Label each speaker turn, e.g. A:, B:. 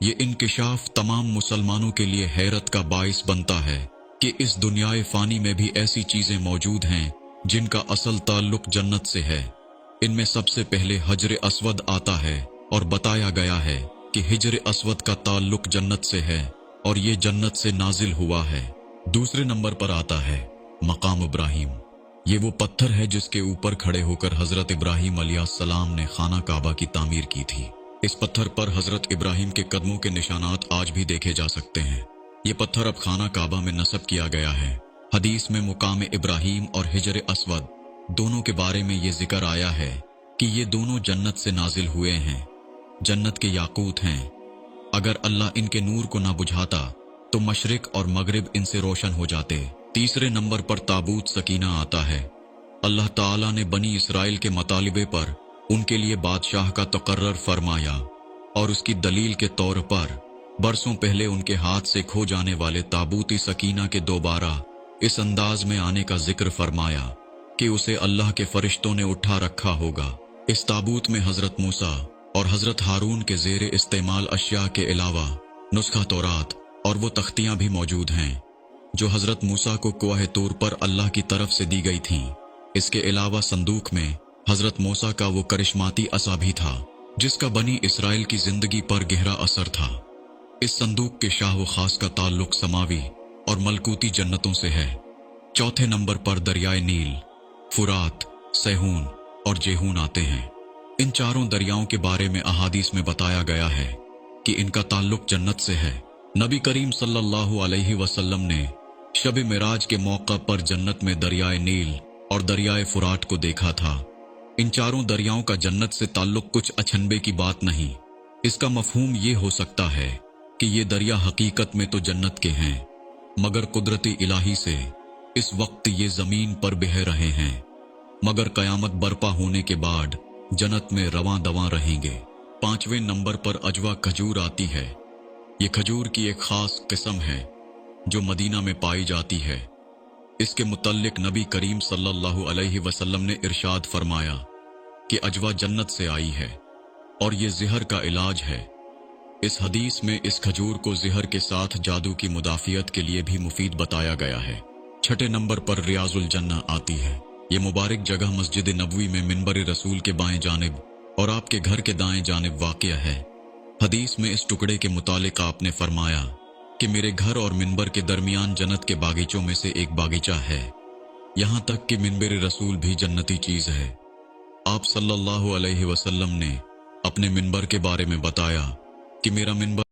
A: ये इंकिशाफ तमाम मुसलमानों के लिए हैरत का बाइस बनता है कि इस दुनियाए फानी में भी ऐसी चीजें मौजूद हैं जिनका असल ताल्लुक जन्नत से है। इनमें सबसे पहले हिजर अस्वद आता है और बताया गया है कि हिजर अस्वद का ताल्लुक जन्नत से है और ये जन्नत से नाजिल हुआ है। दूसरे नंबर पर आता है मकाम इब्राहिम। ये वो पत्थर है जिसके ऊपर खड़े होकर हजरत इब्राहिम अलैहिस्सलाम ने खाना काबा की तामीर की थी। इस पत्थर पर हजरत इब्राहिम के कदमों के निशानात आज भी देखे जा सकते हैं। ये पत्थर अब खाना काबा में नस्ब किया गया है। हदीस में मुकाम इब्राहिम और हिजर अस्वद दोनों के बारे में ये जिक्र आया है कि ये दोनों जन्नत से नाजिल हुए हैं, जन्नत के याकूत हैं। अगर अल्लाह इनके नूर को ना बुझाता तो मशरिक और मगरिब इनसे रोशन हो जाते। तीसरे नंबर पर ताबूत सकीना आता है। अल्लाह ताला ने बनी इसराइल के मतालिबे पर उनके लिए बादशाह का तकर्रर फरमाया और उसकी दलील के तौर पर बरसों पहले उनके हाथ से खो जाने वाले ताबूती सकीना के दोबारा इस अंदाज में आने का जिक्र फरमाया कि उसे अल्लाह के फरिश्तों ने उठा रखा होगा। इस ताबूत में हजरत मूसा और हजरत हारून के ज़ेरे इस्तेमाल अशिया के अलावा नुस्खा तौरात और वो तख्तियां भी मौजूद हैं जो हजरत मूसा को कोह तूर पर अल्लाह की तरफ से दी गई थीं। इसके अलावा संदूक में हजरत मूसा का वो करिश्माती असा भी था जिसका बनी इसराइल की जिंदगी पर गहरा असर था। इस संदूक के शाह व खास का ताल्लुक समावी और मलकूती जन्नतों से है। चौथे नंबर पर दरियाए नील, फुरात, सहून और जेहून आते हैं। इन चारों दरियाओं के बारे में अहादीस में बताया गया है कि इनका ताल्लुक जन्नत से है। नबी करीम सल्लल्लाहु अलैहि वसल्लम ने शब मिराज के मौका पर जन्नत में दरियाए नील और दरियाए फुरात को देखा था। इन चारों दरियाओं का जन्नत से ताल्लुक कुछ अचंभे की बात नहीं। इसका मफहूम ये हो सकता है कि ये दरिया हकीकत में तो जन्नत के हैं मगर कुदरती इलाही से इस वक्त ये जमीन पर बह रहे हैं, मगर कयामत बर्पा होने के बाद जन्नत में रवां दवां रहेंगे। पांचवें नंबर पर अजवा खजूर आती है। ये खजूर की एक खास किस्म है जो मदीना में पाई जाती है। इसके मुतल्लिक नबी करीम सल्लल्लाहु अलैहि वसल्लम ने इरशाद फरमाया कि अजवा जन्नत से आई है और ये ज़हर का इलाज है। इस हदीस में इस खजूर को ज़हर के साथ जादू की मुदाफियत के लिए भी मुफीद बताया गया है। छठे नंबर पर रियाजुल जन्ना आती है। ये मुबारक जगह मस्जिद नबवी में मिंबर रसूल के बाएं जानिब और आपके घर के दाएं जानिब वाक़िया है। हदीस में इस टुकड़े के मुतालिक आपने फरमाया कि मेरे घर और मिंबर के दरमियान जन्नत के बागीचों में से एक बागीचा है, यहाँ तक कि मिंबर रसूल भी जन्नती चीज है। आप सल्लल्लाहु अलैहि वसल्लम ने अपने मिंबर के बारे में बताया कि मेरा मिंबर